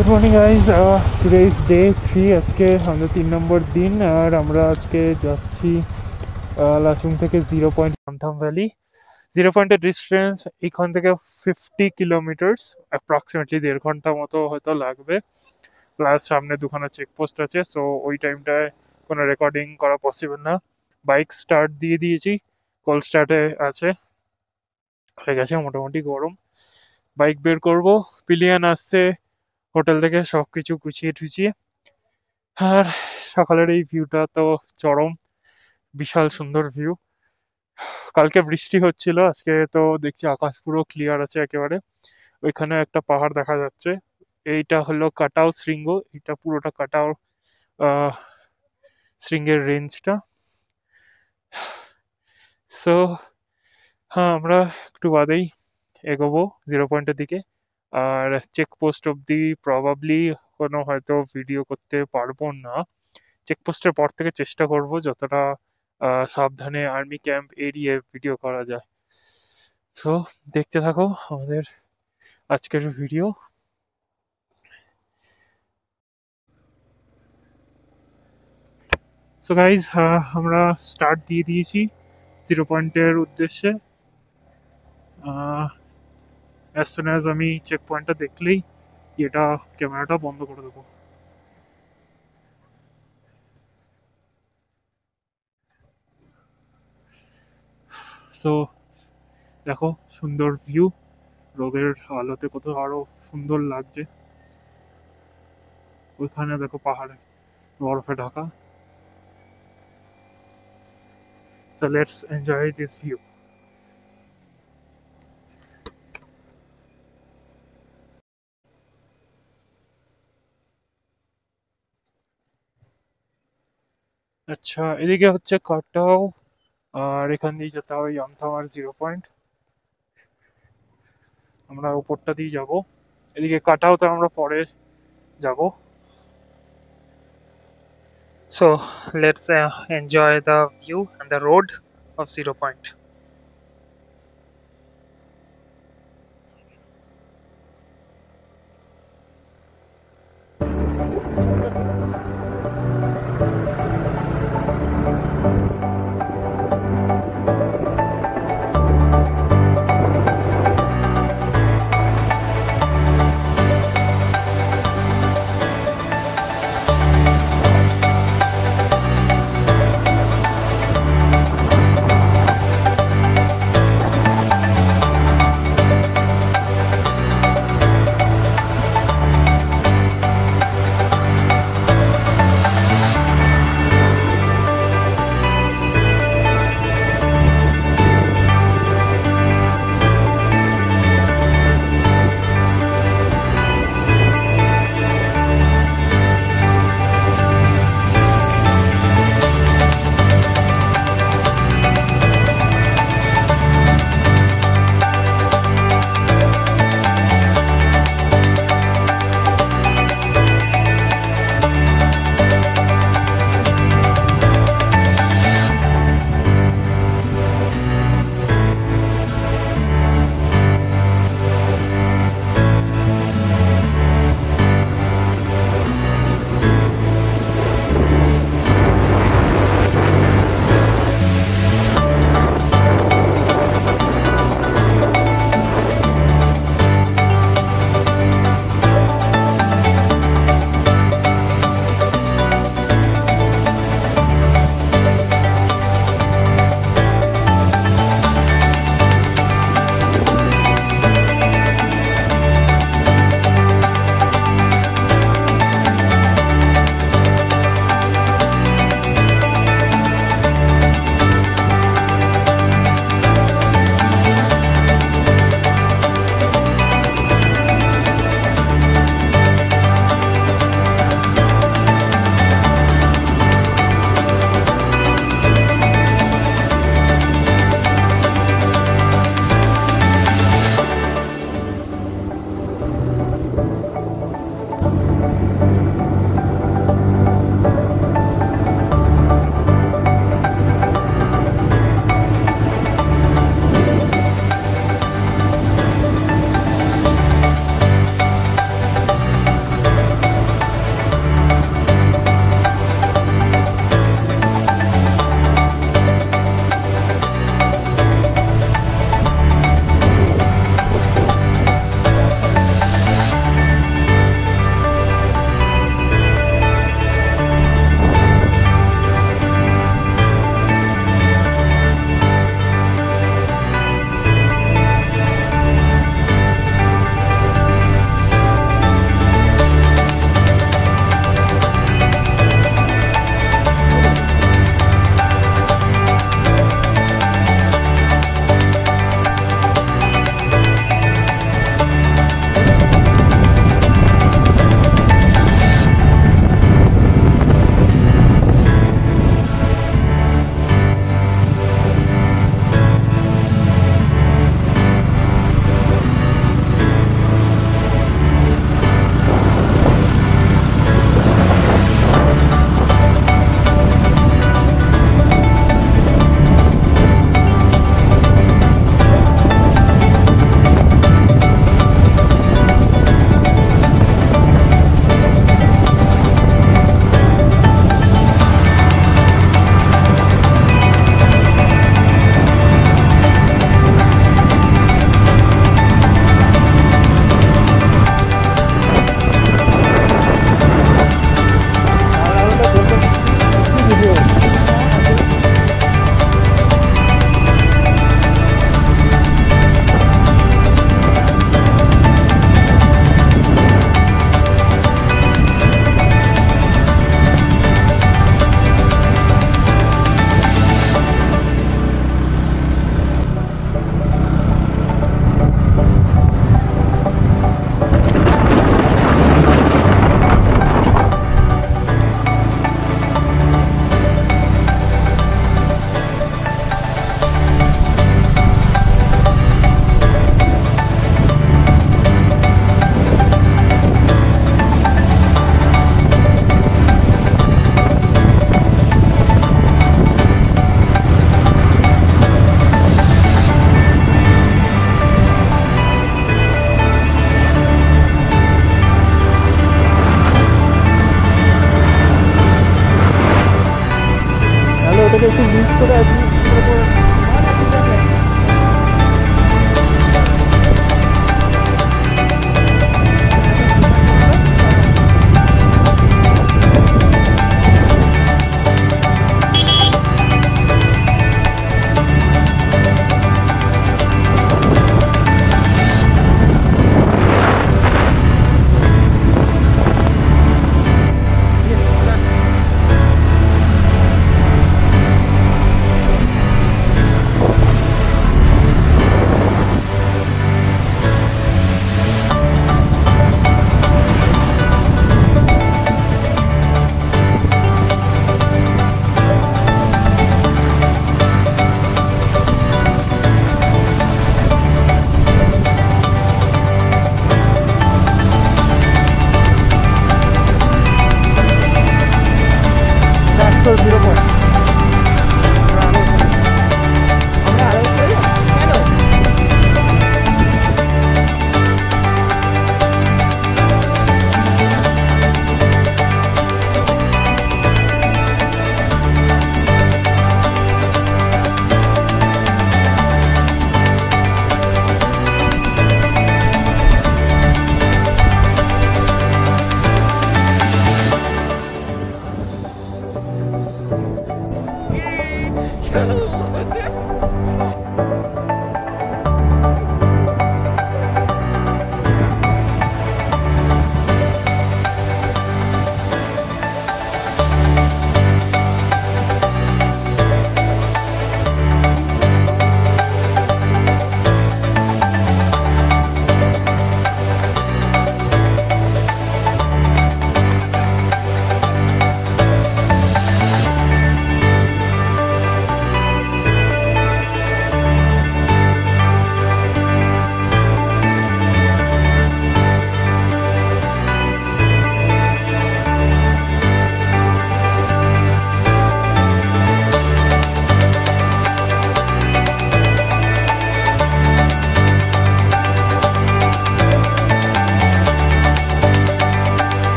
Good morning guys, today is day 3। আজকে আমাদের 3 নম্বর দিন। আর আমরা আজকে যাচ্ছি লাচুং থেকে 0 পয়েন্ট আমথাম ভ্যালি। 0 পয়েন্টের ডিস্টেন্স এখান থেকে 50 কিলোমিটার্স, অ্যাপ্রক্সিমেটলি 1.5 ঘন্টা মতো হয়তো লাগবে। প্লাস সামনে দুখানা চেকপোস্ট আছে, সো ওই টাইমটায় কোনো রেকর্ডিং করা পসিবল না। বাইক স্টার্ট দিয়ে দিয়েছি, কোল্ড স্টার্টে আছে, হয়ে গেছে মোটামুটি গরম। বাইক বের করব, পিলিয়ান আসছে হোটেল থেকে সবকিছু গুছিয়ে টুছিয়ে। আর সকালের এই ভিউটা তো চরম, বিশাল সুন্দর ভিউ। কালকে বৃষ্টি হচ্ছিল, আজকে তো দেখছি আকাশ পুরো ক্লিয়ার আছে একেবারে। ওইখানে একটা পাহাড় দেখা যাচ্ছে, এইটা হলো কাটাও শৃঙ্গ। এটা পুরোটা কাটাও আহ শৃঙ্গের রেঞ্জটা। সো হ্যাঁ, আমরা একটু বাদেই এগোবো 0 পয়েন্টের দিকে। আর চেকপোস্ট অবধি প্রবাবলি কোনো হয়তো ভিডিও করতে পারবো না। চেকপোস্টের পর থেকে চেষ্টা করব যতটা সাবধানে আর্মি ক্যাম্প এড়িয়ে ভিডিও করা যায়। সো দেখতে থাকো আমাদের আজকের ভিডিও। সো গাইজ, আমরা স্টার্ট দিয়ে দিয়েছি 0 পয়েন্টের উদ্দেশ্যে। অ্যাজ সুন অ্যাজ আমি চেক পয়েন্টটা দেখলেই এটা ক্যামেরাটা বন্ধ করে দেবো। সো দেখো সুন্দর ভিউ, রোদের আলোতে কত আরো সুন্দর লাগছে। ওইখানে দেখো পাহাড়ে বরফে Dhaka. So let's enjoy this view. আচ্ছা, এদিকে হচ্ছে কাটাও, আর এখান দিয়ে যেতে হবে ইয়ামথামার 0 পয়েন্ট। আমরা উপরটা দিয়ে যাব, এদিকে কাটাওতে আমরা পরে যাব। So let's enjoy the view and the road of 0 point.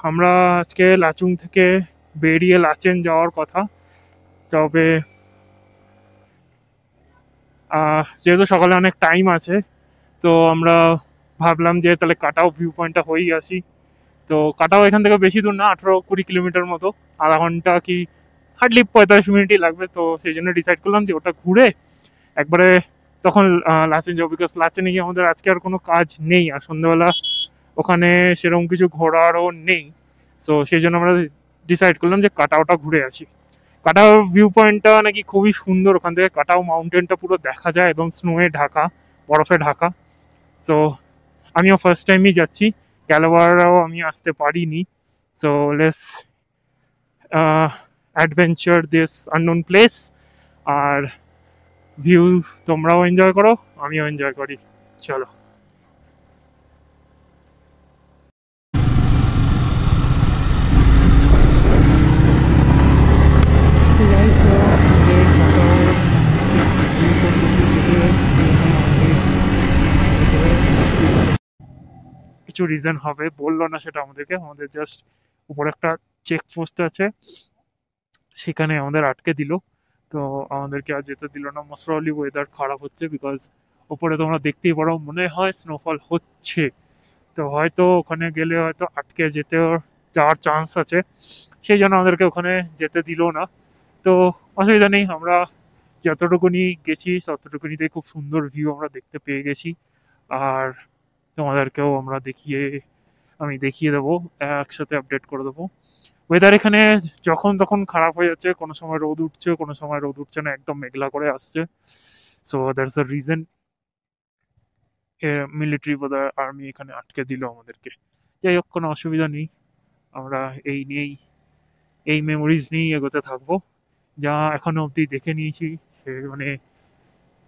আমরা আজকে লাচুং থেকে বেরিয়ে লাচেন যাওয়ার কথা। তবে যেহেতু সকালে অনেক টাইম আছে, তো আমরা ভাবলাম যে তাহলে কাটাও ভিউ পয়েন্টটা হয়েই আসি। তো কাটাও এখান থেকে বেশি দূর না, 18-20 কিলোমিটার মতো, আধা ঘন্টা কি হার্ডলি 45 মিনিটই লাগবে। তো সেই জন্য ডিসাইড করলাম যে ওটা ঘুরে একবারে তখন লাচেন যাবো, বিকজ লাচেনে গিয়ে আমাদের আজকে আর কোনো কাজ নেই, আর সন্ধ্যাবেলা ওখানে সেরকম কিছু ঘোরারও নেই। সো সেই জন্য আমরা ডিসাইড করলাম যে কাটাওটা ঘুরে আসি। কাটাও ভিউ পয়েন্টটা নাকি খুবই সুন্দর, ওখান থেকে কাটাও মাউন্টেনটা পুরো দেখা যায়, একদম স্নোয়ে ঢাকা, বরফে ঢাকা। সো আমিও ফার্স্ট টাইমই যাচ্ছি, গেলবারও আমি আসতে পারিনি। So let's adventure this unknown place. আর ভিউ তোমরাও এনজয় করো, আমিও এনজয় করি। চলো। কিছু রিজন হবে, বললো না সেটা আমাদেরকে, আমাদের জাস্ট উপরে একটা চেকপোস্ট আছে, সেখানে আমাদের আটকে দিল। তো আমাদেরকে আর যেতে দিল না, মোস্ট প্রবাবলি ওয়েদার খারাপ হচ্ছে, বিকজ ওপরে তোমরা দেখতেই পারো মনে হয় স্নোফল হচ্ছে। তো হয়তো ওখানে গেলে হয়তো আটকে যাওয়ার চান্স আছে, সেই জন্য আমাদেরকে ওখানে যেতে দিল না। তো অসুবিধা নেই, আমরা যতটুকুনি গেছি ততটুকুনিতে খুব সুন্দর ভিউ আমরা দেখতে পেয়ে গেছি। আর তোমাদেরকেও আমি দেখিয়ে দেবো, একসাথে আপডেট করে দেবো। ওয়েদার এখানে যখন তখন খারাপ হয়ে যাচ্ছে, কোনো সময় রোদ উঠছে, কোনো সময় রোদ উঠছে না, একদম মেঘলা করে আসছে। So that's the reason military বোধহয় আর্মি এখানে আটকে দিল আমাদেরকে। যাই হোক, কোনো অসুবিধা নেই, আমরা এই মেমোরিজ নিয়েই এগোতে থাকবো। যা এখনো অবধি দেখে নিয়েছি সে মানে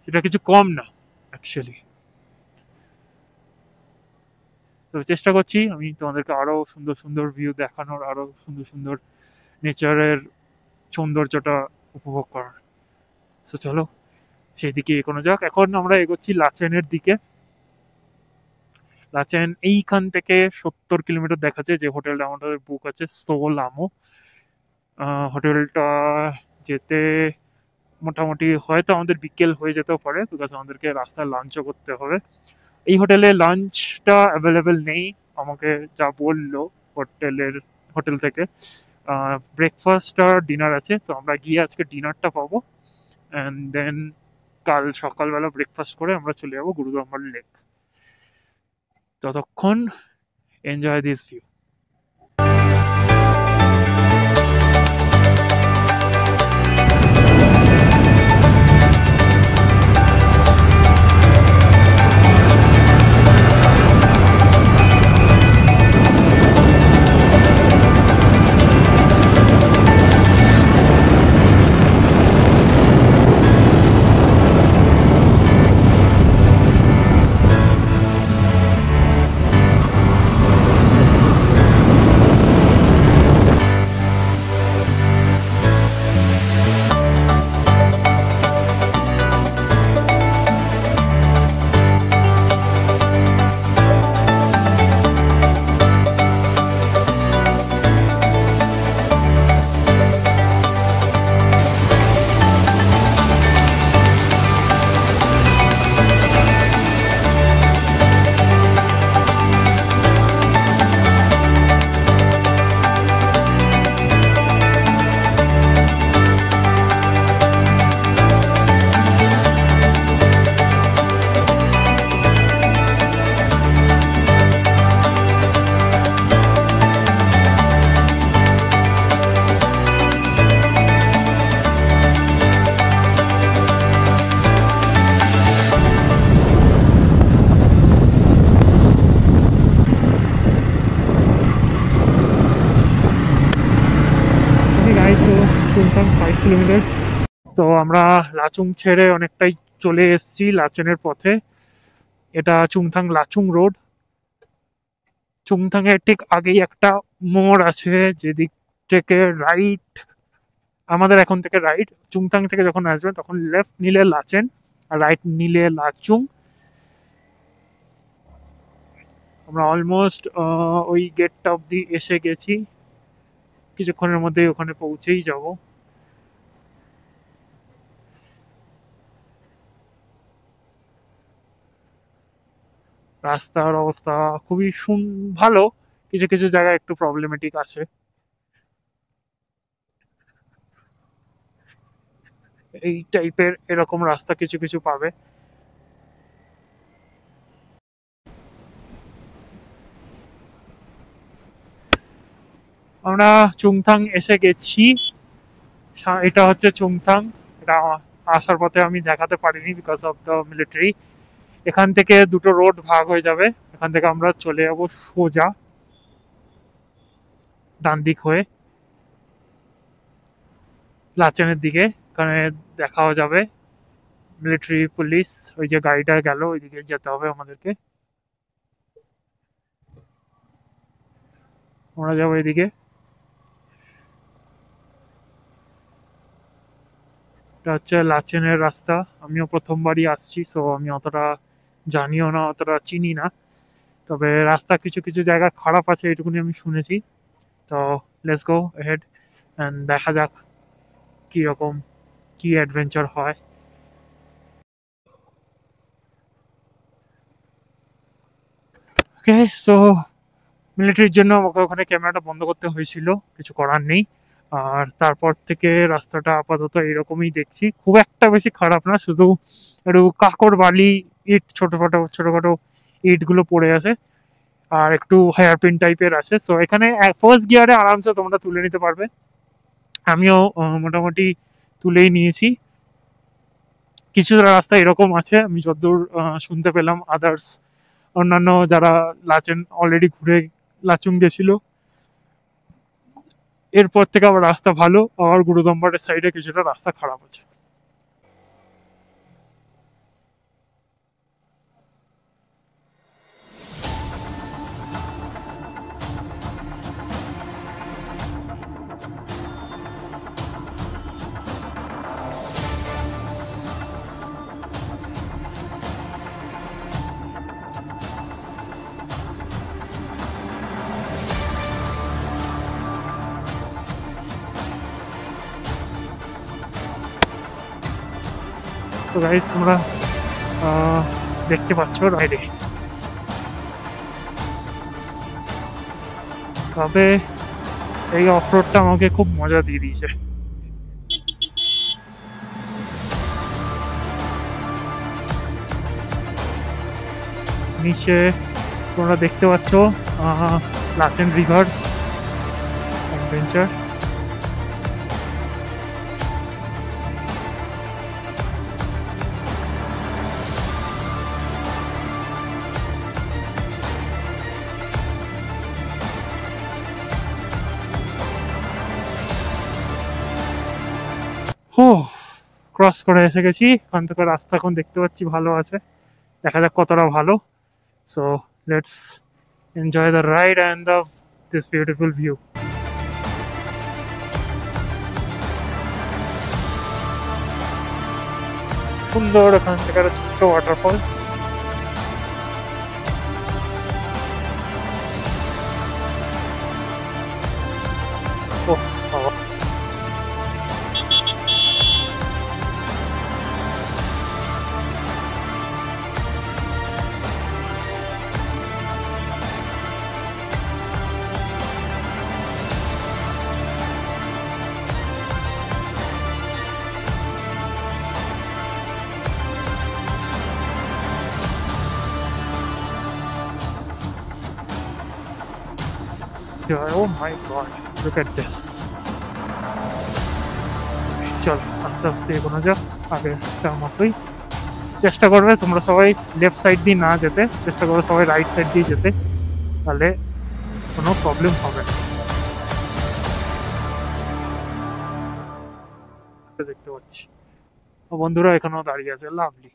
সেটা কিছু কম না অ্যাকচুয়ালি। তো চেষ্টা করছি আমি তোমাদেরকে আরো সুন্দর সুন্দর ভিউ দেখানোর, আরো সুন্দর সুন্দর নেচারের সৌন্দর্যটা উপভোগ করার। তো চলো সেই দিকে এগোনো যাক। এখন আমরা এগোচ্ছি লাচেনের দিকে। লাচেন এইখান থেকে 70 কিলোমিটার দেখাচ্ছে, যে হোটেলটা আমাদের বুক আছে সোল আমো। হোটেলটা যেতে মোটামুটি হয়তো আমাদের বিকেল হয়ে যেতেও পারে, বিকজ আমাদেরকে রাস্তায় লাঞ্চও করতে হবে। এই হোটেলে লাঞ্চটা অ্যাভেলেবেল নেই, আমাকে যা বললো হোটেল থেকে। ব্রেকফাস্ট আর ডিনার আছে, তো আমরা গিয়ে আজকে ডিনারটা পাবো, অ্যান্ড দেন কাল সকালবেলা ব্রেকফাস্ট করে আমরা চলে যাবো গুরুদম্বার লেক। ততক্ষণ enjoy this view. Chungthang 5 kilometre. তো আমরা লাচুং ছেড়ে অনেকটাই চলে এসেছি লাচেনের পথে। এটা চুংথাং লাচুং রোড। চুংথাং এর ঠিক আগেই একটা মোড় আছে, যেদিক থেকে রাইট, আমাদের এখন থেকে রাইট, চুংথাং থেকে যখন আসবেন তখন লেফট নিলে লাচেন আর রাইট নিলে লাচুং। আমরা অলমোস্ট ওই গেটটা অব্দি এসে গেছি, কিছুক্ষণের মধ্যেই ওখানে পৌঁছেই যাব। রাস্তার অবস্থা খুবই ভালো, কিছু কিছু জায়গায় একটু প্রবলেমেটিক আছে। এই টাইপের এরকম রাস্তা কিছু কিছু পাবে। আমরা চুংথাং এসে গেছি। এটা হচ্ছে চুংথাং। এটা আসার পথে আমি দেখাতে পারিনি বিকজ অফ দ্য মিলিটারি। এখান থেকে দুটো রোড ভাগ হয়ে যাবে, এখান থেকে আমরা চলে যাব সোজা ডান দিক হয়ে লাচেনের দিকে। এখানে দেখাও যাবে মিলিটারি পুলিশ। ওই যে গাড়িটা গেল ওইদিকে যেতে হবে আমাদেরকে, আমরা যাবো এদিকে। এটা হচ্ছে লাচেনের রাস্তা। আমিও প্রথমবারই আসছি, সো আমি অতটা জানিও না, অতটা চিনি না। তবে রাস্তা কিছু কিছু জায়গা খারাপ আছে এটুকুনি আমি শুনেছি। তো লেটস গো হেড অ্যান্ড দেখা যাক কীরকম কি অ্যাডভেঞ্চার হয়। ওকে, সো মিলিটারির জন্য আমাকে ওখানে ক্যামেরাটা বন্ধ করতে হয়েছিল, কিছু করার নেই। আর তারপর থেকে রাস্তাটা আপাতত এরকমই দেখছি, খুব একটা বেশি খারাপ না, শুধু একটু কাকর বালি ইট ছোটখাটো ছোটখাটো ইটগুলো পড়ে আছে, আর একটু হেয়ারপিন টাইপের আছে। সো এখানে ফার্স্ট গিয়ারে আরামসে তোমরা তুলে নিতে পারবে, আমিও মোটামুটি তুলেই নিয়েছি। কিছু রাস্তা এরকম আছে আমি যতদূর শুনতে পেলাম, আদার্স অন্যান্য যারা লাচেন অলরেডি ঘুরে লাচুং গেছিল, এরপর থেকে আবার রাস্তা ভালো। আর গুরুদম্বারের সাইডে কিছুটা রাস্তা খারাপ আছে। তো গাইস তোমরা দেখতে পাচ্ছ রাইডে, তবে এই অফরোডটা আমাকে খুব মজা দিয়ে দিয়েছে। নিচে তোমরা দেখতে পাচ্ছ লাচেন রিভার অ্যাডভেঞ্চার। ও ক্রস করে এসে গেছি, এখান থেকে রাস্তা এখন দেখতে পাচ্ছি ভালো আছে, দেখা যাক কতটা ভালো। So let's enjoy the ride and the this beautiful view. সুন্দর এখান থেকে একটা ছোট্ট ওয়াটারফল। ও বাবা, oh my god, look at this. চল আস্তে আস্তে এগোনো যাক আগেরটার মতোই। চেষ্টা করবে তোমরা সবাই লেফট সাইড দিয়ে না যেতে, চেষ্টা করবে সবাই রাইট সাইড দিয়ে যেতে, তাহলে কোনো প্রবলেম হবে না। দেখতে পাচ্ছি বন্ধুরা এখানেও দাঁড়িয়ে আছে, লাভলি।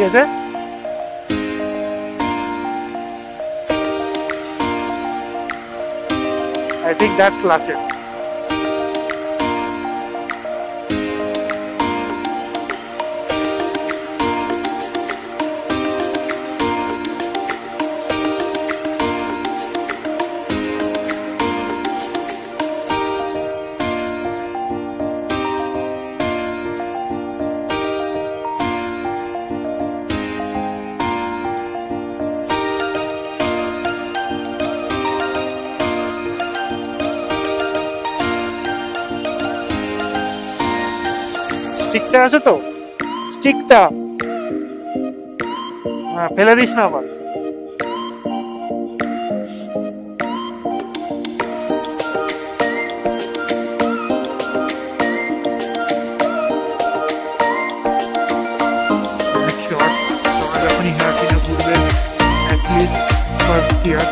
আছে? I think that's Lachen. স্টিকটা আছে তো? স্টিকটা ফেলে দিস না আবার। তোমরা যখনই হেয়ারপিনে ঘুরবে অ্যাটলিস্ট ফার্স্ট গিয়ার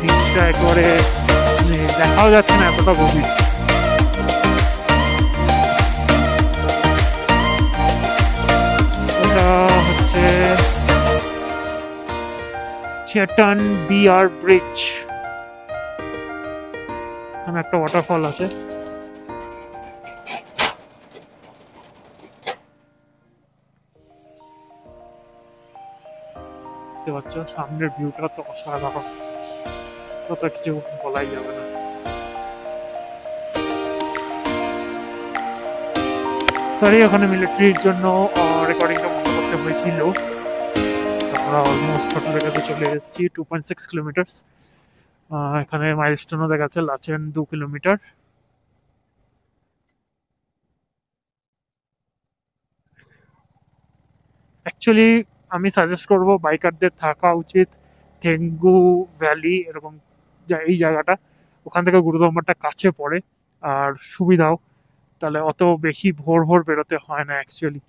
নিচটা একেবারে দেখাও যাচ্ছে না, এতটা গভীর। ওটা হচ্ছে চেটন বিআর ব্রিজ। এখানে একটা ওয়াটারফল আছে। দেখতে পাচ্ছ সামনের ভিউটা তো অসাধারণ, কত কিছু বলাই যাবে না। সরি, ওখানে মিলিটারির জন্য রেকর্ডিংটা বন্ধ করতে হয়েছিল। আমরা অলমোস্ট হোটেলের কাছে চলে এসেছি। 2.6 কিলোমিটার। এখানে মাইলস্টোনও দেখাচ্ছে লাচেন 2 কিলোমিটার। অ্যাকচুয়ালি আমি সাজেস্ট করব বাইকারদের থাকা উচিত থেঙ্গু ভ্যালি, এরকম এই জায়গাটা। ওখান থেকে গুরুদম্বারটা কাছে পড়ে আর সুবিধাও, তাহলে অত বেশি ভোর ভোর বেরোতে হয় না অ্যাকচুয়ালি।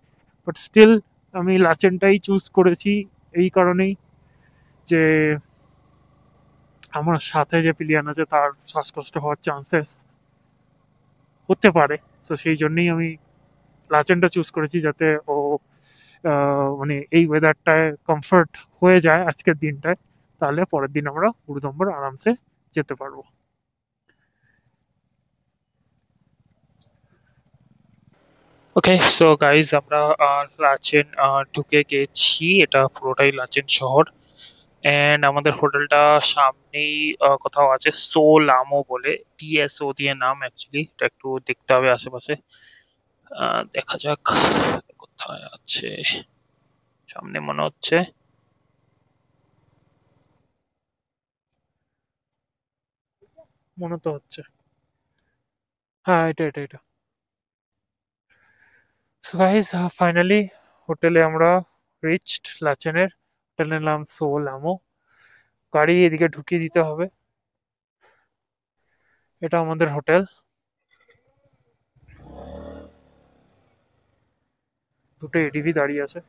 বাট স্টিল আমি লাচেনটাই চুজ করেছি এই কারণেই যে আমার সাথে যে পিলিয়ান আছে তার শ্বাসকষ্ট হওয়ার চান্সেস হতে পারে। সো সেই জন্যই আমি লাচেনটা চুজ করেছি, যাতে ও মানে এই ওয়েদারটায় কমফর্ট হয়ে যায় আজকের দিনটায়, তাহলে পরের দিন আমরা গুরুদম্বার আরামসে যেতে পারবো। ওকে, সো গাইজ আমরা লাচেন ঢুকে গেছি। এটা পুরোটাই লাচেন শহর। এন্ড আমাদের হোটেলটা সামনেই কোথাও আছে, সোলামো বলে, টিএসও দিয়ে নাম। অ্যাকচুয়ালি এটা একটু দেখতে হবে আশেপাশে। দেখা যাক কোথায় আছে। সামনে মনে হচ্ছে। মনে তো হচ্ছে, হ্যাঁ এটা এটা এটা। সো গাইজ ফাইনালি হোটেলে আমরা রিচড লাচেনের। হোটেলের নাম সোলামো। গাড়ি এদিকে ঢুকিয়ে দিতে হবে। এটা আমাদের হোটেল। দুটো এডিভি দাঁড়িয়ে আছে।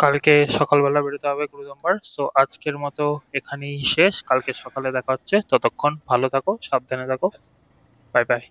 কালকে সকালবেলা বেরোতে হবে গুরুদম্বার। সো আজকের মতো এখানেই শেষ। কালকে সকালে দেখা হচ্ছে। ততক্ষণ ভালো থাকো, সাবধানে থাকো। Bye bye.